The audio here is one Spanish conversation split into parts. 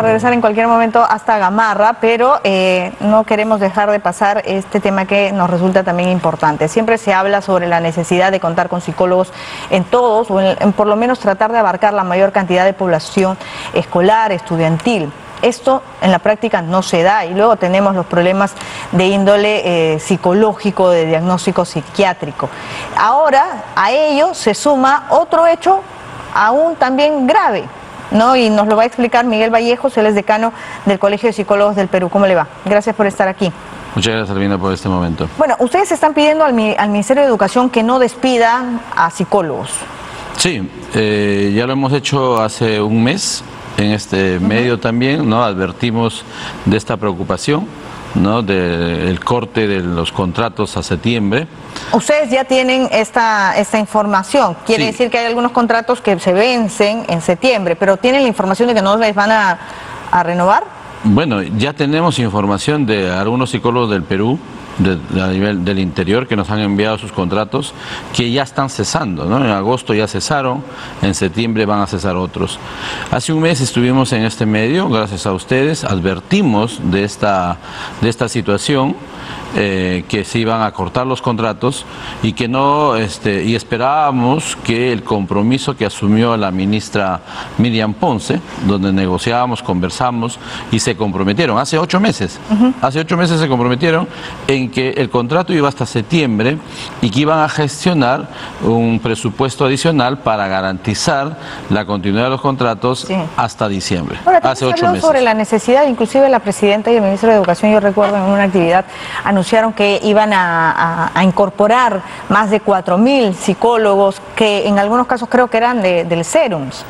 a regresar en cualquier momento hasta Gamarra, pero no queremos dejar de pasar este tema que nos resulta también importante. Siempre se habla sobre la necesidad de contar con psicólogos en todos, o en por lo menos tratar de abarcar la mayor cantidad de población escolar, estudiantil. Esto en la práctica no se da y luego tenemos los problemas de índole psicológico, de diagnóstico psiquiátrico. Ahora a ello se suma otro hecho aún también grave, ¿no? Y nos lo va a explicar Miguel Vallejos, él es decano del Colegio de Psicólogos del Perú. ¿Cómo le va? Gracias por estar aquí. Muchas gracias, Albina, por este momento. Bueno, ustedes están pidiendo al Ministerio de Educación que no despida a psicólogos. Sí, ya lo hemos hecho hace un mes. En este medio también, ¿no? Advertimos de esta preocupación, ¿no? Del corte de los contratos a septiembre. Ustedes ya tienen esta información. Quiere decir que hay algunos contratos que se vencen en septiembre, pero ¿tienen la información de que no les van a renovar? Bueno, ya tenemos información de algunos psicólogos del Perú, a nivel del interior, que nos han enviado sus contratos, que ya están cesando, ¿no? En agosto ya cesaron, en septiembre van a cesar otros. Hace un mes estuvimos en este medio, gracias a ustedes, advertimos de esta situación, que se iban a cortar los contratos y que no, y esperábamos que el compromiso que asumió la ministra Miriam Ponce, donde negociábamos, conversamos y se comprometieron, hace 8 meses, hace 8 meses se comprometieron en que el contrato iba hasta septiembre y que iban a gestionar un presupuesto adicional para garantizar la continuidad de los contratos hasta diciembre. Ahora, hace 8 meses. Sobre la necesidad, inclusive la presidenta y el ministro de Educación, yo recuerdo en una actividad, anunciaron que iban a incorporar más de 4.000 psicólogos, que en algunos casos creo que eran del Serums.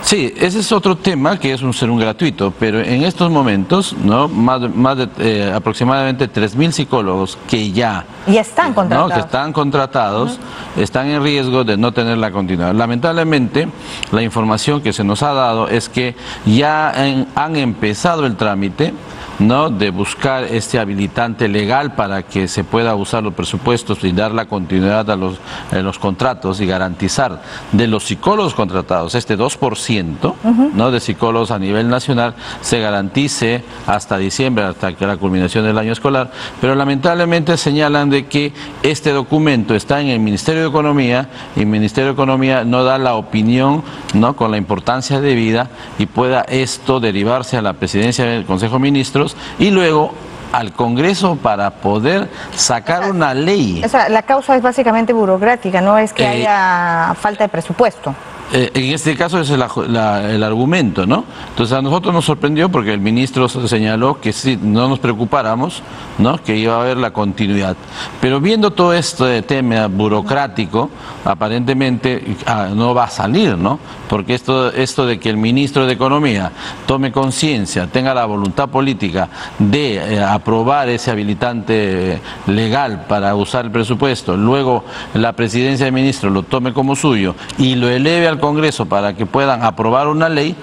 Sí, ese es otro tema, que es un serum gratuito, pero en estos momentos, ¿no? más de aproximadamente 3.000 psicólogos que ya están contratados, ¿no? Que están contratados, están en riesgo de no tener la continuidad. Lamentablemente, la información que se nos ha dado es que ya han empezado el trámite, ¿no? De buscar este habilitante legal para que se pueda usar los presupuestos y dar la continuidad a los contratos y garantizar de los psicólogos contratados este 2%, ¿no? De psicólogos a nivel nacional se garantice hasta diciembre, hasta que la culminación del año escolar, pero lamentablemente señalan de que este documento está en el Ministerio de Economía y el Ministerio de Economía no da la opinión, ¿no? Con la importancia debida, y pueda esto derivarse a la presidencia del Consejo de Ministros y luego al Congreso para poder sacar una ley. O sea, la causa es básicamente burocrática, no es que haya falta de presupuesto. En este caso es el argumento, ¿no? Entonces a nosotros nos sorprendió porque el ministro señaló que sí, no nos preocupáramos, ¿no? Que iba a haber la continuidad. Pero viendo todo este tema burocrático, aparentemente no va a salir, ¿no? Porque esto de que el ministro de Economía tome conciencia, tenga la voluntad política de aprobar ese habilitante legal para usar el presupuesto, luego la presidencia del ministro lo tome como suyo y lo eleve al Congreso para que puedan aprobar una ley,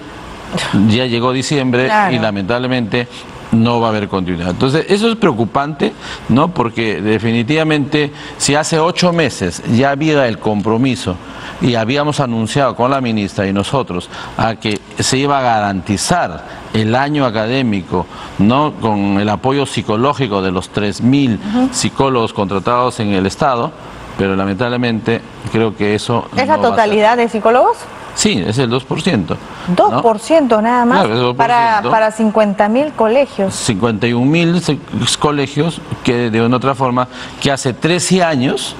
ya llegó diciembre y lamentablemente no va a haber continuidad. Entonces eso es preocupante, ¿no? Porque definitivamente si hace 8 meses ya había el compromiso y habíamos anunciado con la ministra y nosotros a que se iba a garantizar el año académico, ¿no? Con el apoyo psicológico de los 3.000 psicólogos contratados en el Estado, pero lamentablemente creo que eso ¿Es la totalidad de psicólogos? Sí, es el 2%. 2%, ¿no? Nada más, claro, 2%. Para 50.000 colegios. 51.000 colegios que de una otra forma, que hace 13 años,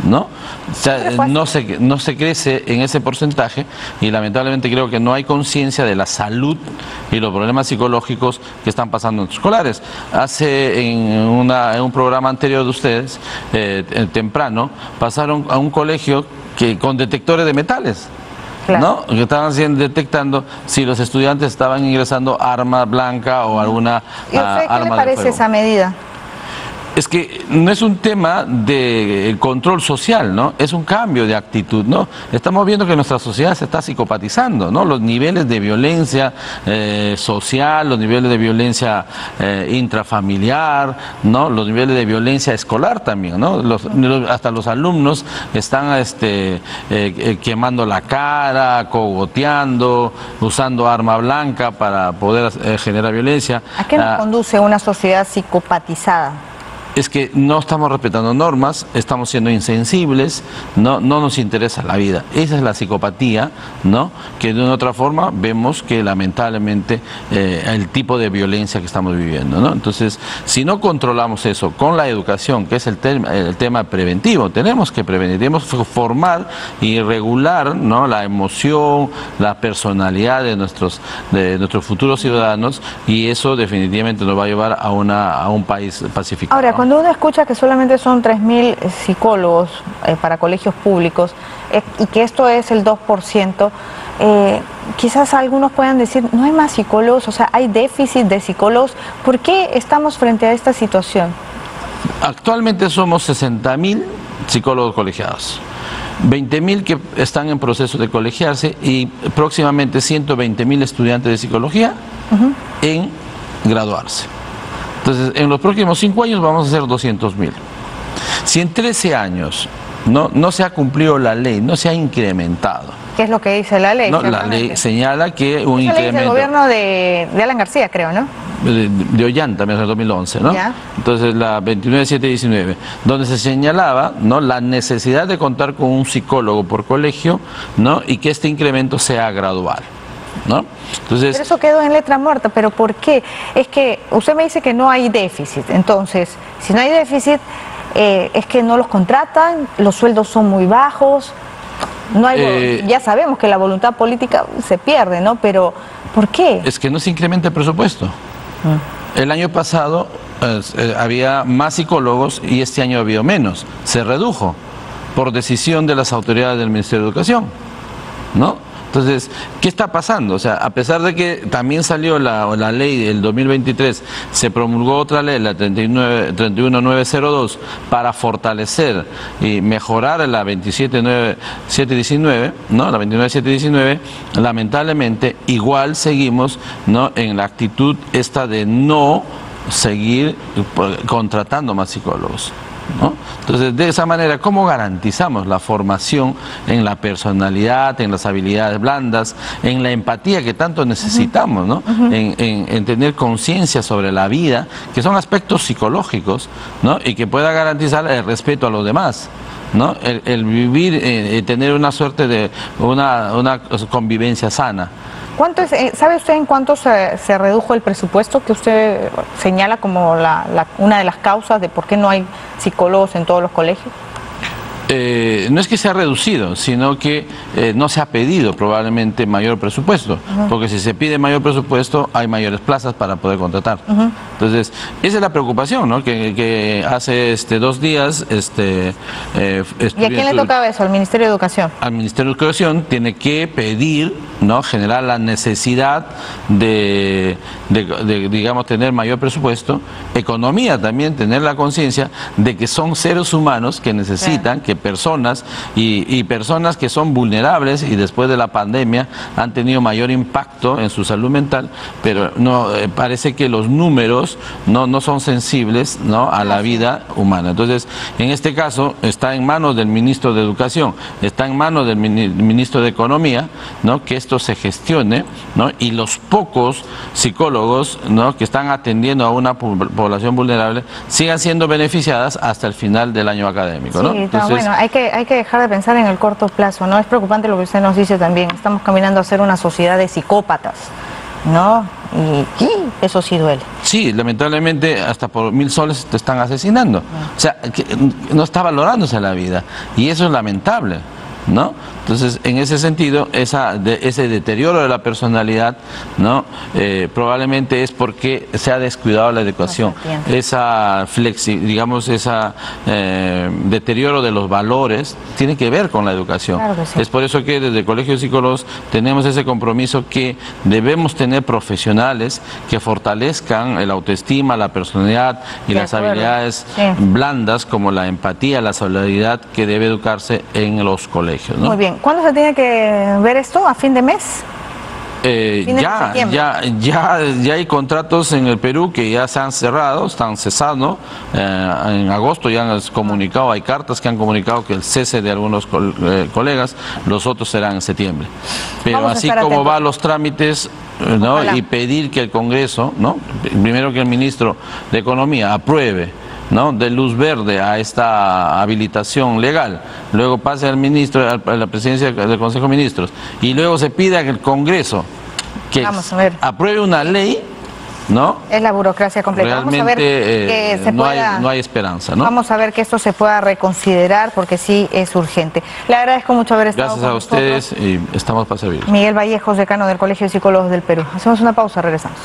¿no? O sea, no se crece en ese porcentaje y lamentablemente creo que no hay conciencia de la salud y los problemas psicológicos que están pasando en los escolares. En un programa anterior de ustedes, temprano, pasaron a un colegio con detectores de metales. Claro. ¿No? Que estaban detectando si los estudiantes estaban ingresando arma blanca o alguna arma de fuego. ¿Qué le parece esa medida? Es que no es un tema de control social, ¿no? Es un cambio de actitud, ¿no? Estamos viendo que nuestra sociedad se está psicopatizando, ¿no? Los niveles de violencia social, los niveles de violencia intrafamiliar, ¿no? Los niveles de violencia escolar también, ¿no? Hasta los alumnos están quemando la cara, cogoteando, usando arma blanca para poder generar violencia. ¿A qué nos conduce una sociedad psicopatizada? Es que no estamos respetando normas, estamos siendo insensibles, no nos interesa la vida. Esa es la psicopatía, ¿no? Que de una otra forma vemos que lamentablemente el tipo de violencia que estamos viviendo, ¿no? Entonces, si no controlamos eso con la educación, que es el tema preventivo, tenemos que prevenir, tenemos que formar y regular, ¿no? La emoción, la personalidad de nuestros futuros ciudadanos, y eso definitivamente nos va a llevar a un país pacificado. Ahora, cuando uno escucha que solamente son 3.000 psicólogos para colegios públicos y que esto es el 2%, quizás algunos puedan decir, no hay más psicólogos, o sea, hay déficit de psicólogos. ¿Por qué estamos frente a esta situación? Actualmente somos 60.000 psicólogos colegiados. 20.000 que están en proceso de colegiarse y próximamente 120.000 estudiantes de psicología en graduarse. Entonces, en los próximos 5 años vamos a hacer 200.000. Si en 13 años no se ha cumplido la ley, no se ha incrementado. ¿Qué es lo que dice la ley? No, la ley señala que un incremento... El gobierno de Alan García, creo, ¿no? De Ollanta, en el 2011, ¿no? ¿Ya? Entonces, la 29.719, donde se señalaba, ¿no?, la necesidad de contar con un psicólogo por colegio, ¿no?, y que este incremento sea gradual, ¿no? Entonces, pero eso quedó en letra muerta. ¿Pero por qué? Es que usted me dice que no hay déficit. Entonces, si no hay déficit, es que no los contratan, los sueldos son muy bajos, no hay, ya sabemos que la voluntad política se pierde, ¿no? Pero, ¿por qué? Es que no se incrementa el presupuesto. El año pasado había más psicólogos y este año ha habido menos. Se redujo por decisión de las autoridades del Ministerio de Educación, ¿no? Entonces, ¿qué está pasando? O sea, a pesar de que también salió la ley del 2023, se promulgó otra ley, la 31902, para fortalecer y mejorar la 27719, ¿no? La 29719, lamentablemente igual seguimos, ¿no?, en la actitud esta de no seguir contratando más psicólogos, ¿no? Entonces, de esa manera, ¿cómo garantizamos la formación en la personalidad, en las habilidades blandas, en la empatía que tanto necesitamos, ¿no? En tener conciencia sobre la vida, que son aspectos psicológicos, ¿no?, y que pueda garantizar el respeto a los demás, ¿no? El vivir, tener una suerte de una convivencia sana. ¿Cuánto ¿sabe usted en cuánto se redujo el presupuesto que usted señala como una de las causas de por qué no hay psicólogos en todos los colegios? No es que se ha reducido, sino que no se ha pedido probablemente mayor presupuesto, porque si se pide mayor presupuesto hay mayores plazas para poder contratar. Entonces, esa es la preocupación, ¿no? Que hace 2 días... ¿Y a quién le tocaba eso? ¿Al Ministerio de Educación? Al Ministerio de Educación tiene que pedir, ¿no?, generar la necesidad de digamos, tener mayor presupuesto, economía también, tener la conciencia de que son seres humanos que necesitan, que personas y personas que son vulnerables y después de la pandemia han tenido mayor impacto en su salud mental, pero no parece que los números no son sensibles, ¿no?, a la vida humana. Entonces, en este caso está en manos del ministro de Educación, está en manos del ministro de Economía, ¿no?, que esto se gestione, ¿no?, y los pocos psicólogos, ¿no?, que están atendiendo a una población vulnerable sigan siendo beneficiadas hasta el final del año académico, ¿no? Sí, entonces, bueno, hay que dejar de pensar en el corto plazo, ¿no? Es preocupante lo que usted nos dice también. Estamos caminando a ser una sociedad de psicópatas, ¿no? Y eso sí duele. Sí, lamentablemente hasta por 1.000 soles te están asesinando. O sea, que no está valorándose la vida y eso es lamentable. ¿no? Entonces, en ese sentido, ese deterioro de la personalidad, ¿no? Probablemente es porque se ha descuidado la educación. Esa deterioro de los valores tiene que ver con la educación. Claro que sí. Es por eso que desde el Colegio de Psicólogos tenemos ese compromiso que debemos tener profesionales que fortalezcan la autoestima, la personalidad y las habilidades blandas como la empatía, la solidaridad que debe educarse en los colegios, ¿no? Muy bien. ¿Cuándo se tiene que ver esto? ¿A fin de mes? Ya hay contratos en el Perú que ya se han cerrado, están cesando. En agosto ya han comunicado, hay cartas que han comunicado que el cese de algunos colegas, los otros serán en septiembre. Pero así como van los trámites, ¿no? Y pedir que el Congreso, ¿no? Primero que el ministro de Economía apruebe, ¿no? De luz verde a esta habilitación legal, luego pase al ministro, a la presidencia del Consejo de Ministros, y luego se pida que el Congreso que apruebe una ley, ¿no? Es la burocracia completa. Realmente vamos a ver que no hay esperanza, ¿no? Vamos a ver que esto se pueda reconsiderar porque sí es urgente. Le agradezco mucho haber estado con nosotros. Gracias a ustedes y estamos para servir. Miguel Vallejos, decano del Colegio de Psicólogos del Perú. Hacemos una pausa, regresamos.